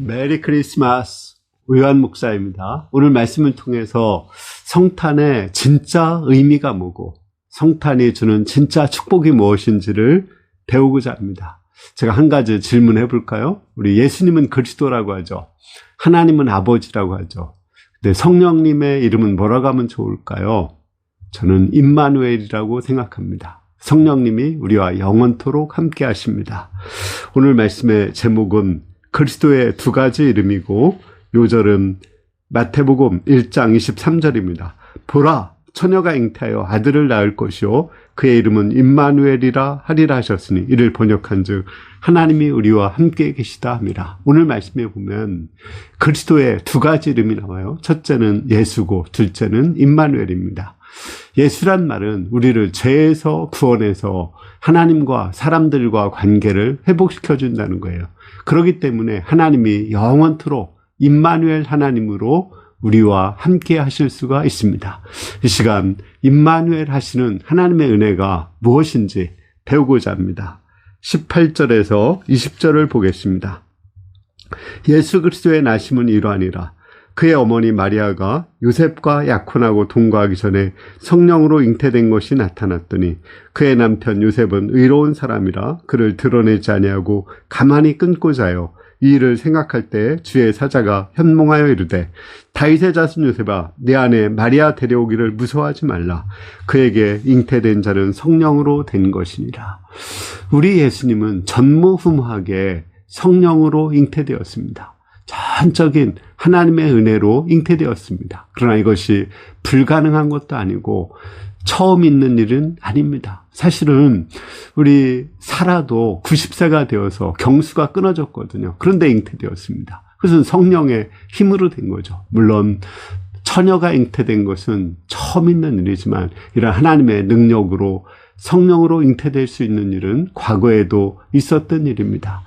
메리 크리스마스. 우요한 목사입니다. 오늘 말씀을 통해서 성탄의 진짜 의미가 뭐고 성탄이 주는 진짜 축복이 무엇인지를 배우고자 합니다. 제가 한 가지 질문해 볼까요? 우리 예수님은 그리스도라고 하죠. 하나님은 아버지라고 하죠. 근데 성령님의 이름은 뭐라고 하면 좋을까요? 저는 임마누엘이라고 생각합니다. 성령님이 우리와 영원토록 함께 하십니다. 오늘 말씀의 제목은 그리스도의 두 가지 이름이고 요절은 마태복음 1장 23절입니다. 보라, 처녀가 잉태하여 아들을 낳을 것이요 그의 이름은 임마누엘이라 하리라 하셨으니 이를 번역한즉 하나님이 우리와 함께 계시다 합니다. 오늘 말씀에 보면 그리스도의 두 가지 이름이 나와요. 첫째는 예수고 둘째는 임마누엘입니다. 예수란 말은 우리를 죄에서 구원해서 하나님과 사람들과 관계를 회복시켜 준다는 거예요. 그렇기 때문에 하나님이 영원토록 임마누엘 하나님으로 우리와 함께 하실 수가 있습니다. 이 시간 임마누엘 하시는 하나님의 은혜가 무엇인지 배우고자 합니다. 18절에서 20절을 보겠습니다. 예수 그리스도의 나심은 이러하니라. 그의 어머니 마리아가 요셉과 약혼하고 동거하기 전에 성령으로 잉태된 것이 나타났더니 그의 남편 요셉은 의로운 사람이라 그를 드러내지 아니하고 가만히 끊고자 하여 이 일을 생각할 때 주의 사자가 현몽하여 이르되 다윗의 자손 요셉아 내 아내 마리아 데려오기를 무서워하지 말라. 그에게 잉태된 자는 성령으로 된 것이니라. 우리 예수님은 전무후무하게 성령으로 잉태되었습니다. 전적인 하나님의 은혜로 잉태되었습니다. 그러나 이것이 불가능한 것도 아니고 처음 있는 일은 아닙니다. 사실은 우리 사라도 90세가 되어서 경수가 끊어졌거든요. 그런데 잉태되었습니다. 그것은 성령의 힘으로 된 거죠. 물론 처녀가 잉태된 것은 처음 있는 일이지만 이런 하나님의 능력으로 성령으로 잉태될 수 있는 일은 과거에도 있었던 일입니다.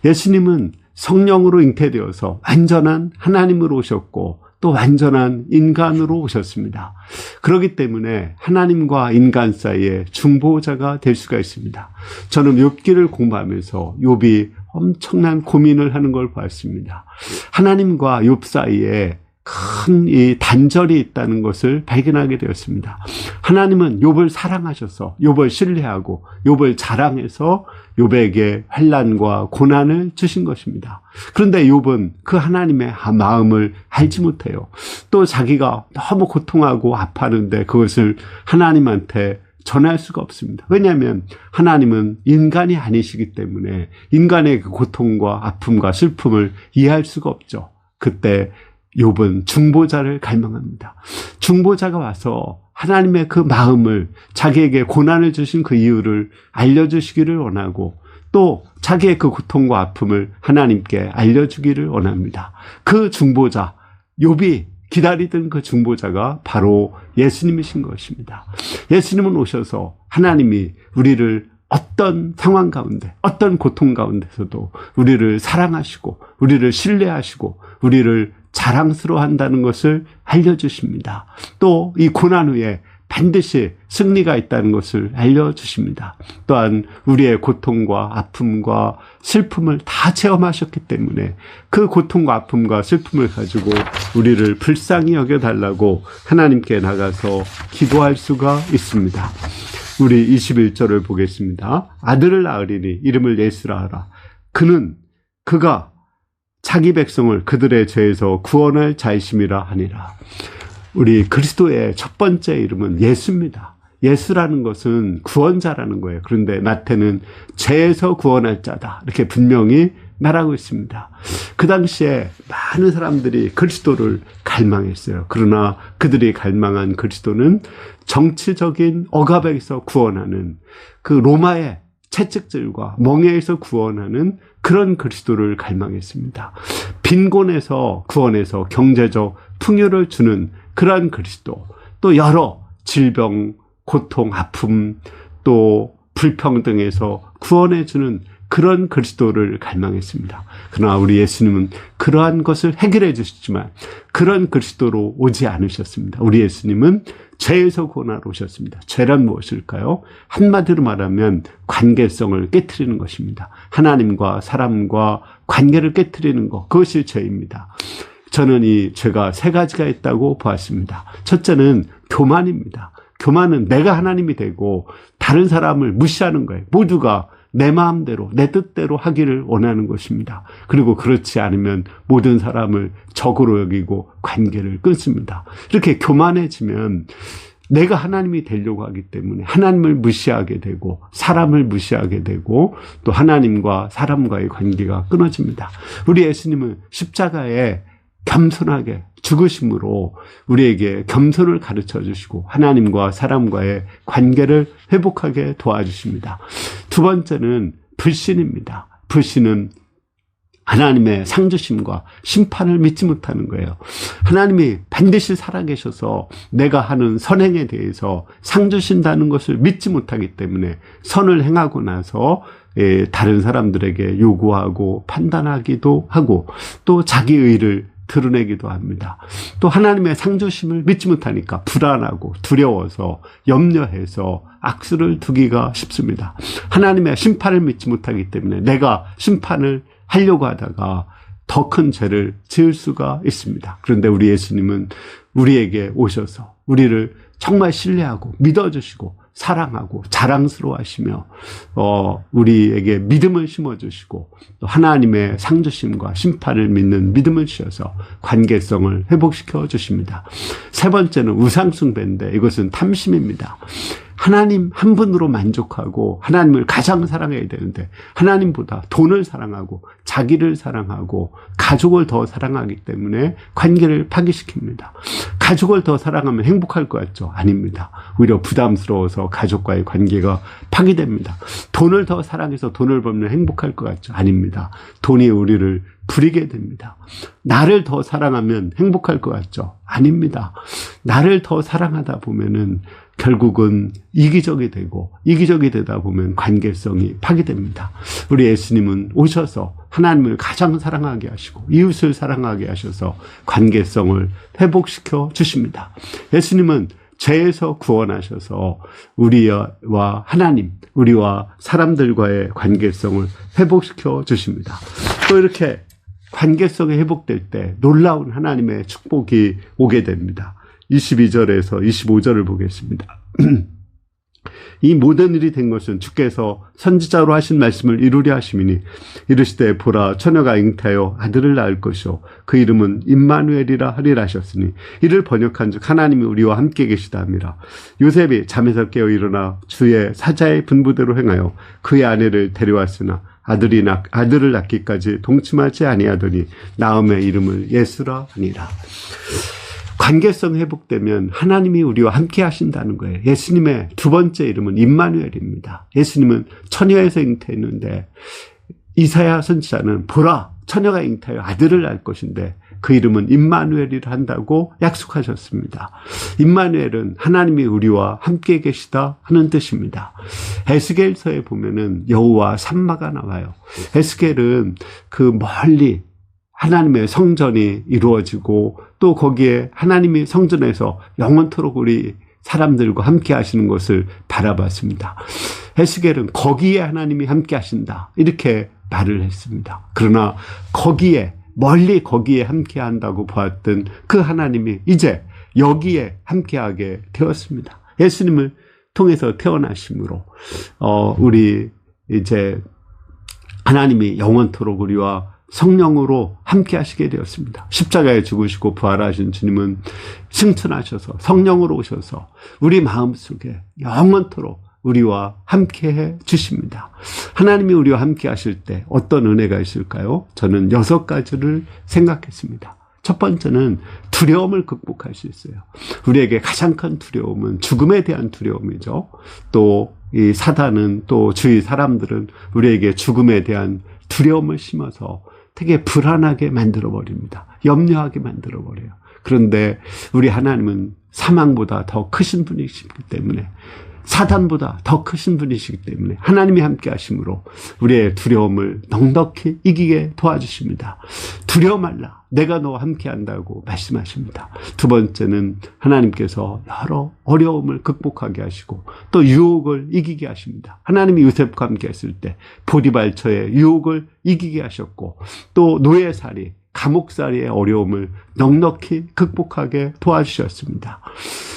예수님은 성령으로 잉태되어서 완전한 하나님으로 오셨고 또 완전한 인간으로 오셨습니다. 그렇기 때문에 하나님과 인간 사이에 중보자가 될 수가 있습니다. 저는 욥기를 공부하면서 욥이 엄청난 고민을 하는 걸 봤습니다. 하나님과 욥 사이에 큰 이 단절이 있다는 것을 발견하게 되었습니다. 하나님은 욥을 사랑하셔서 욥을 신뢰하고 욥을 자랑해서 욥에게 환난과 고난을 주신 것입니다. 그런데 욥은 그 하나님의 마음을 알지 못해요. 또 자기가 너무 고통하고 아파하는데 그것을 하나님한테 전할 수가 없습니다. 왜냐하면 하나님은 인간이 아니시기 때문에 인간의 그 고통과 아픔과 슬픔을 이해할 수가 없죠. 그때 욥은 중보자를 갈망합니다. 중보자가 와서 하나님의 그 마음을 자기에게 고난을 주신 그 이유를 알려주시기를 원하고 또 자기의 그 고통과 아픔을 하나님께 알려주기를 원합니다. 그 중보자, 욥이 기다리던 그 중보자가 바로 예수님이신 것입니다. 예수님은 오셔서 하나님이 우리를 어떤 상황 가운데, 어떤 고통 가운데서도 우리를 사랑하시고 우리를 신뢰하시고 우리를 자랑스러워한다는 것을 알려주십니다. 또 이 고난 후에 반드시 승리가 있다는 것을 알려주십니다. 또한 우리의 고통과 아픔과 슬픔을 다 체험하셨기 때문에 그 고통과 아픔과 슬픔을 가지고 우리를 불쌍히 여겨달라고 하나님께 나가서 기도할 수가 있습니다. 우리 21절을 보겠습니다. 아들을 낳으리니 이름을 예수라 하라. 그가 자기 백성을 그들의 죄에서 구원할 자이심이라 하니라. 우리 그리스도의 첫 번째 이름은 예수입니다. 예수라는 것은 구원자라는 거예요. 그런데 마태는 죄에서 구원할 자다 이렇게 분명히 말하고 있습니다. 그 당시에 많은 사람들이 그리스도를 갈망했어요. 그러나 그들이 갈망한 그리스도는 정치적인 억압에서 구원하는 그 로마의 채찍질과 멍에에서 구원하는 그런 그리스도를 갈망했습니다. 빈곤에서 구원해서 경제적 풍요를 주는 그러한 그리스도, 또 여러 질병, 고통, 아픔, 또 불평등에서 구원해주는 그런 그리스도를 갈망했습니다. 그러나 우리 예수님은 그러한 것을 해결해 주시지만 그런 그리스도로 오지 않으셨습니다. 우리 예수님은 죄에서 구원하러 오셨습니다. 죄란 무엇일까요? 한마디로 말하면 관계성을 깨트리는 것입니다. 하나님과 사람과 관계를 깨트리는 것, 그것이 죄입니다. 저는 이 죄가 세 가지가 있다고 보았습니다. 첫째는 교만입니다. 교만은 내가 하나님이 되고 다른 사람을 무시하는 거예요. 모두가 내 마음대로, 내 뜻대로 하기를 원하는 것입니다. 그리고 그렇지 않으면 모든 사람을 적으로 여기고 관계를 끊습니다. 이렇게 교만해지면 내가 하나님이 되려고 하기 때문에 하나님을 무시하게 되고 사람을 무시하게 되고 또 하나님과 사람과의 관계가 끊어집니다. 우리 예수님은 십자가에 겸손하게 죽으심으로 우리에게 겸손을 가르쳐 주시고 하나님과 사람과의 관계를 회복하게 도와주십니다. 두 번째는 불신입니다. 불신은 하나님의 상주심과 심판을 믿지 못하는 거예요. 하나님이 반드시 살아계셔서 내가 하는 선행에 대해서 상 주신다는 것을 믿지 못하기 때문에 선을 행하고 나서 다른 사람들에게 요구하고 판단하기도 하고 또 자기 의를 드러내기도 합니다. 또 하나님의 상주심을 믿지 못하니까 불안하고 두려워서 염려해서 악수를 두기가 쉽습니다. 하나님의 심판을 믿지 못하기 때문에 내가 심판을 하려고 하다가 더 큰 죄를 지을 수가 있습니다. 그런데 우리 예수님은 우리에게 오셔서 우리를 정말 신뢰하고 믿어주시고 사랑하고 자랑스러워 하시며 우리에게 믿음을 심어주시고 또 하나님의 상주심과 심판을 믿는 믿음을 주셔서 관계성을 회복시켜 주십니다. 세 번째는 우상숭배인데 이것은 탐심입니다. 하나님 한 분으로 만족하고 하나님을 가장 사랑해야 되는데 하나님보다 돈을 사랑하고 자기를 사랑하고 가족을 더 사랑하기 때문에 관계를 파기시킵니다. 가족을 더 사랑하면 행복할 것 같죠? 아닙니다. 오히려 부담스러워서 가족과의 관계가 파기됩니다. 돈을 더 사랑해서 돈을 벌면 행복할 것 같죠? 아닙니다. 돈이 우리를 부리게 됩니다. 나를 더 사랑하면 행복할 것 같죠? 아닙니다. 나를 더 사랑하다 보면은 결국은 이기적이 되고 이기적이 되다 보면 관계성이 파괴됩니다. 우리 예수님은 오셔서 하나님을 가장 사랑하게 하시고 이웃을 사랑하게 하셔서 관계성을 회복시켜 주십니다. 예수님은 죄에서 구원하셔서 우리와 하나님, 우리와 사람들과의 관계성을 회복시켜 주십니다. 또 이렇게 관계성이 회복될 때 놀라운 하나님의 축복이 오게 됩니다. 22절에서 25절을 보겠습니다. 이 모든 일이 된 것은 주께서 선지자로 하신 말씀을 이루려 하심이니 이르시되 보라 처녀가 잉태하여 아들을 낳을 것이요 그 이름은 임마누엘이라 하리라 하셨으니 이를 번역한즉 하나님이 우리와 함께 계시다 함이라. 요셉이 잠에서 깨어 일어나 주의 사자의 분부대로 행하여 그의 아내를 데려왔으나 아들을 낳기까지 동침하지 아니하더니 낳음의 이름을 예수라 하니라. 관계성 회복되면 하나님이 우리와 함께 하신다는 거예요. 예수님의 두 번째 이름은 임마누엘입니다. 예수님은 처녀에서 잉태했는데 이사야 선지자는 보라 처녀가 잉태하여 아들을 낳을 것인데 그 이름은 임마누엘이라 한다고 약속하셨습니다. 임마누엘은 하나님이 우리와 함께 계시다 하는 뜻입니다. 에스겔서에 보면은 여호와 삼마가 나와요. 에스겔은 그 멀리 하나님의 성전이 이루어지고 또 거기에 하나님이 성전에서 영원토록 우리 사람들과 함께 하시는 것을 바라봤습니다. 에스겔은 거기에 하나님이 함께 하신다 이렇게 말을 했습니다. 그러나 멀리 거기에 함께 한다고 보았던 그 하나님이 이제 여기에 함께하게 되었습니다. 예수님을 통해서 태어나심으로 우리 이제 하나님이 영원토록 우리와 성령으로 함께 하시게 되었습니다. 십자가에 죽으시고 부활하신 주님은 승천하셔서 성령으로 오셔서 우리 마음속에 영원토록 우리와 함께 해 주십니다. 하나님이 우리와 함께 하실 때 어떤 은혜가 있을까요? 저는 6가지를 생각했습니다. 첫 번째는 두려움을 극복할 수 있어요. 우리에게 가장 큰 두려움은 죽음에 대한 두려움이죠. 또 이 사단은 또 주위 사람들은 우리에게 죽음에 대한 두려움을 심어서 되게 불안하게 만들어버립니다. 염려하게 만들어버려요. 그런데 우리 하나님은 사망보다 더 크신 분이시기 때문에 사단보다 더 크신 분이시기 때문에 하나님이 함께 하심으로 우리의 두려움을 넉넉히 이기게 도와주십니다. 두려워 말라. 내가 너와 함께 한다고 말씀하십니다. 두 번째는 하나님께서 여러 어려움을 극복하게 하시고 또 유혹을 이기게 하십니다. 하나님이 요셉과 함께 했을 때 보디발처의 유혹을 이기게 하셨고 또 노예살이 감옥살이의 어려움을 넉넉히 극복하게 도와주셨습니다.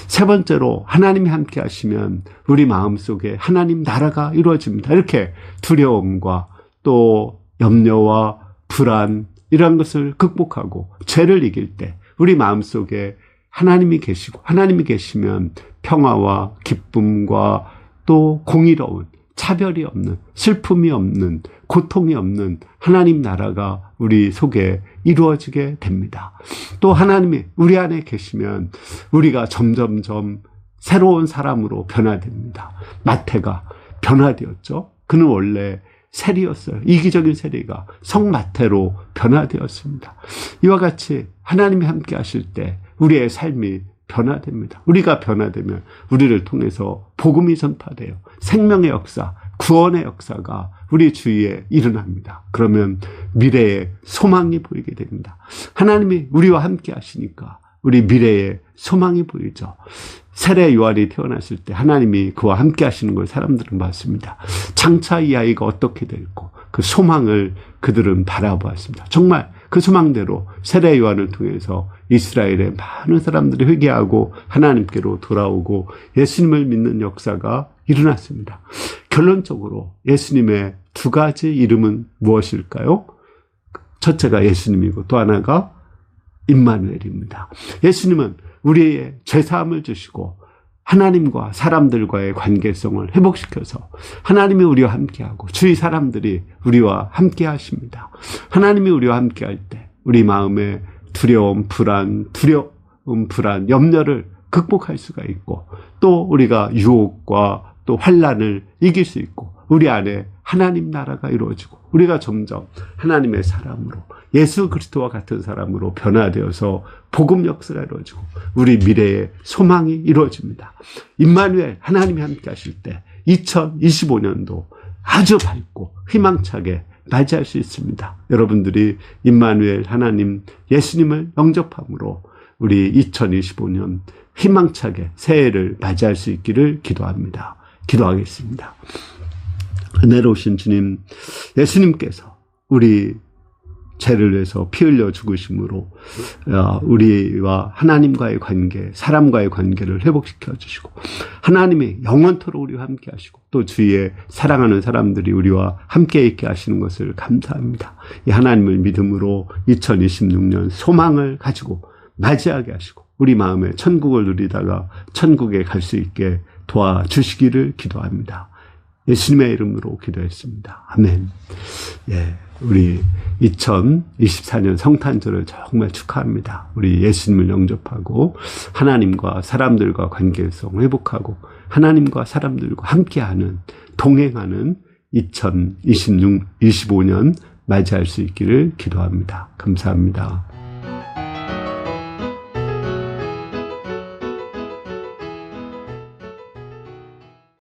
세 번째로 하나님이 함께 하시면 우리 마음속에 하나님 나라가 이루어집니다. 이렇게 두려움과 또 염려와 불안 이런 것을 극복하고 죄를 이길 때 우리 마음속에 하나님이 계시고 하나님이 계시면 평화와 기쁨과 또 공의로운 차별이 없는 슬픔이 없는 고통이 없는 하나님 나라가 우리 속에 이루어지게 됩니다. 또 하나님이 우리 안에 계시면 우리가 점점점 새로운 사람으로 변화됩니다. 마태가 변화되었죠. 그는 원래 세리였어요. 이기적인 세리가 성마태로 변화되었습니다. 이와 같이 하나님이 함께 하실 때 우리의 삶이 변화됩니다. 우리가 변화되면 우리를 통해서 복음이 전파돼요. 생명의 역사, 구원의 역사가 우리 주위에 일어납니다. 그러면 미래에 소망이 보이게 됩니다. 하나님이 우리와 함께 하시니까 우리 미래에 소망이 보이죠. 세례 요한이 태어났을 때 하나님이 그와 함께 하시는 걸 사람들은 봤습니다. 장차 이 아이가 어떻게 될고 그 소망을 그들은 바라보았습니다. 정말 그 소망대로 세례 요한을 통해서 이스라엘의 많은 사람들이 회개하고 하나님께로 돌아오고 예수님을 믿는 역사가 일어났습니다. 결론적으로 예수님의 두 가지 이름은 무엇일까요? 첫째가 예수님이고 또 하나가 임마누엘입니다. 예수님은 우리의 죄사함을 주시고 하나님과 사람들과의 관계성을 회복시켜서 하나님이 우리와 함께하고 주위 사람들이 우리와 함께 하십니다. 하나님이 우리와 함께 할 때 우리 마음의 두려움, 불안, 염려를 극복할 수가 있고 또 우리가 유혹과 또 환난을 이길 수 있고 우리 안에 하나님 나라가 이루어지고 우리가 점점 하나님의 사람으로 예수 그리스도와 같은 사람으로 변화되어서 복음 역사가 이루어지고 우리 미래의 소망이 이루어집니다. 임마누엘 하나님이 함께 하실 때 2025년도 아주 밝고 희망차게 맞이할 수 있습니다. 여러분들이 임마누엘 하나님 예수님을 영접함으로 우리 2025년 희망차게 새해를 맞이할 수 있기를 기도합니다. 기도하겠습니다. 은혜로우신 주님, 예수님께서 우리 죄를 위해서 피 흘려 죽으심으로 우리와 하나님과의 관계, 사람과의 관계를 회복시켜 주시고 하나님이 영원토록 우리와 함께 하시고 또 주위에 사랑하는 사람들이 우리와 함께 있게 하시는 것을 감사합니다. 이 하나님을 믿음으로 2026년 소망을 가지고 맞이하게 하시고 우리 마음에 천국을 누리다가 천국에 갈 수 있게 도와주시기를 기도합니다. 예수님의 이름으로 기도했습니다. 아멘. 예, 우리 2024년 성탄절을 정말 축하합니다. 우리 예수님을 영접하고 하나님과 사람들과 관계성 회복하고 하나님과 사람들과 함께하는 동행하는 2025년 맞이할 수 있기를 기도합니다. 감사합니다.